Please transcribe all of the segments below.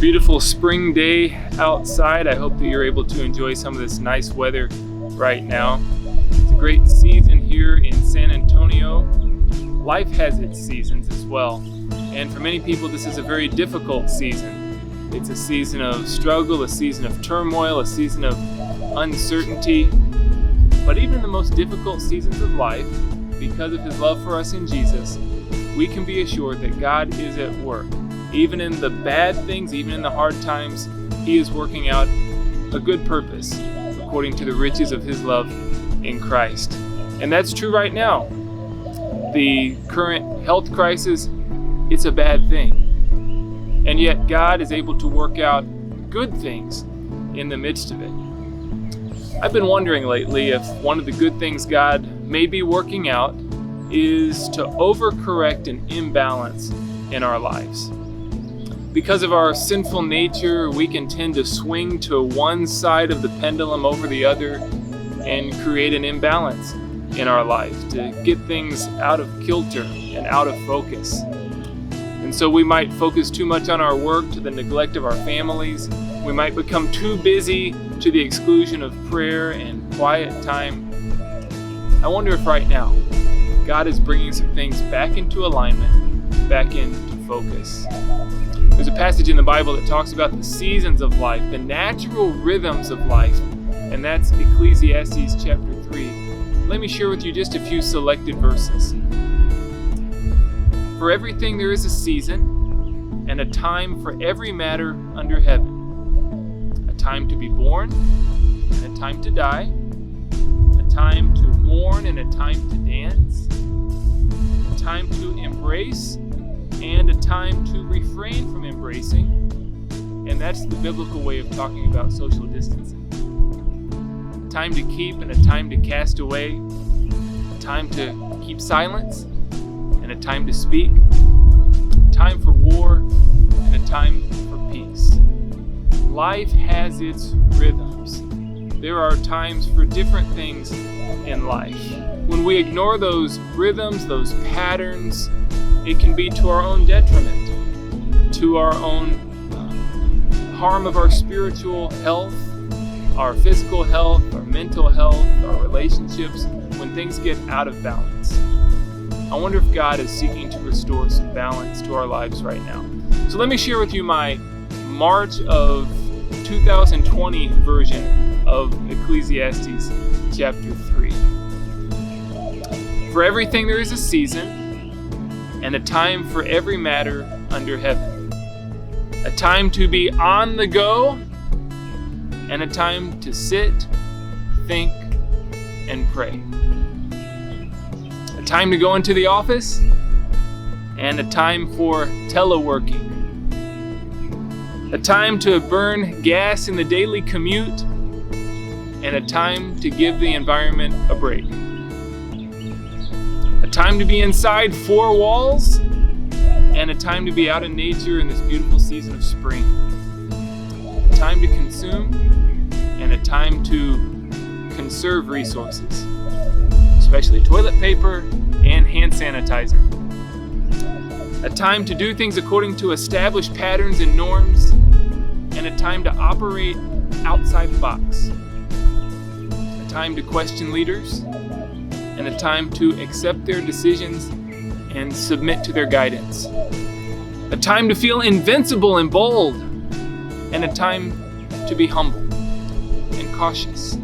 beautiful spring day outside. I hope that you're able to enjoy some of this nice weather right now. It's a great season here in San Antonio. Life has its seasons as well. And for many people, this is a very difficult season. It's a season of struggle, a season of turmoil, a season of uncertainty. But even in the most difficult seasons of life, because of His love for us in Jesus, we can be assured that God is at work. Even in the bad things, even in the hard times, He is working out a good purpose according to the riches of His love in Christ. And that's true right now. The current health crisis, it's a bad thing. And yet God is able to work out good things in the midst of it. I've been wondering lately if one of the good things God may be working out is to overcorrect an imbalance in our lives. Because of our sinful nature, we can tend to swing to one side of the pendulum over the other and create an imbalance in our life to get things out of kilter and out of focus. And so we might focus too much on our work to the neglect of our families. We might become too busy to the exclusion of prayer and quiet time. I wonder if right now God is bringing some things back into alignment, back into focus. There's a passage in the Bible that talks about the seasons of life, the natural rhythms of life, and that's Ecclesiastes chapter 3. Let me share with you just a few selected verses. For everything there is a season, and a time for every matter under heaven. A time to be born, and a time to die. A time to mourn, and a time to dance. A time to embrace, and a time to refrain from embracing, and that's the biblical way of talking about social distancing. A time to keep and a time to cast away, a time to keep silence and a time to speak, a time for war and a time for peace. Life has its rhythms. There are times for different things in life. When we ignore those rhythms, those patterns, it can be to our own detriment, to our own harm of our spiritual health, our physical health, our mental health, our relationships, when things get out of balance. I wonder if God is seeking to restore some balance to our lives right now. So let me share with you my March of 2020 version of Ecclesiastes chapter 3. For everything there is a season, and a time for every matter under heaven. A time to be on the go, and a time to sit, think, and pray. A time to go into the office, and a time for teleworking. A time to burn gas in the daily commute, and a time to give the environment a break. A time to be inside four walls, and a time to be out in nature in this beautiful season of spring. A time to consume, and a time to conserve resources, especially toilet paper and hand sanitizer. A time to do things according to established patterns and norms, and a time to operate outside the box. A time to question leaders, and a time to accept their decisions and submit to their guidance. A time to feel invincible and bold, and a time to be humble and cautious.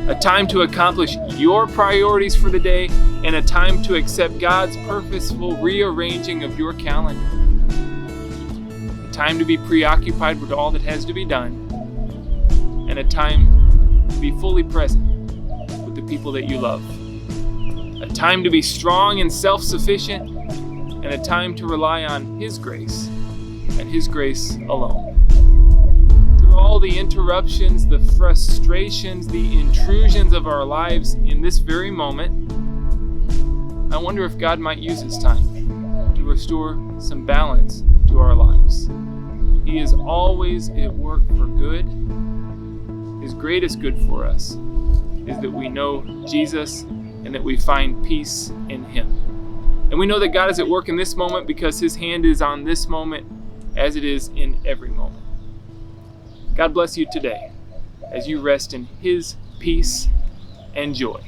A time to accomplish your priorities for the day, and a time to accept God's purposeful rearranging of your calendar. A time to be preoccupied with all that has to be done, and a time to be fully present with the people that you love. A time to be strong and self-sufficient, and a time to rely on His grace and His grace alone. Through all the interruptions, the frustrations, the intrusions of our lives in this very moment, I wonder if God might use this time to restore some balance to our lives. He is always at work for good. His greatest good for us is that we know Jesus and that we find peace in Him. And we know that God is at work in this moment because His hand is on this moment as it is in every moment. God bless you today as you rest in His peace and joy.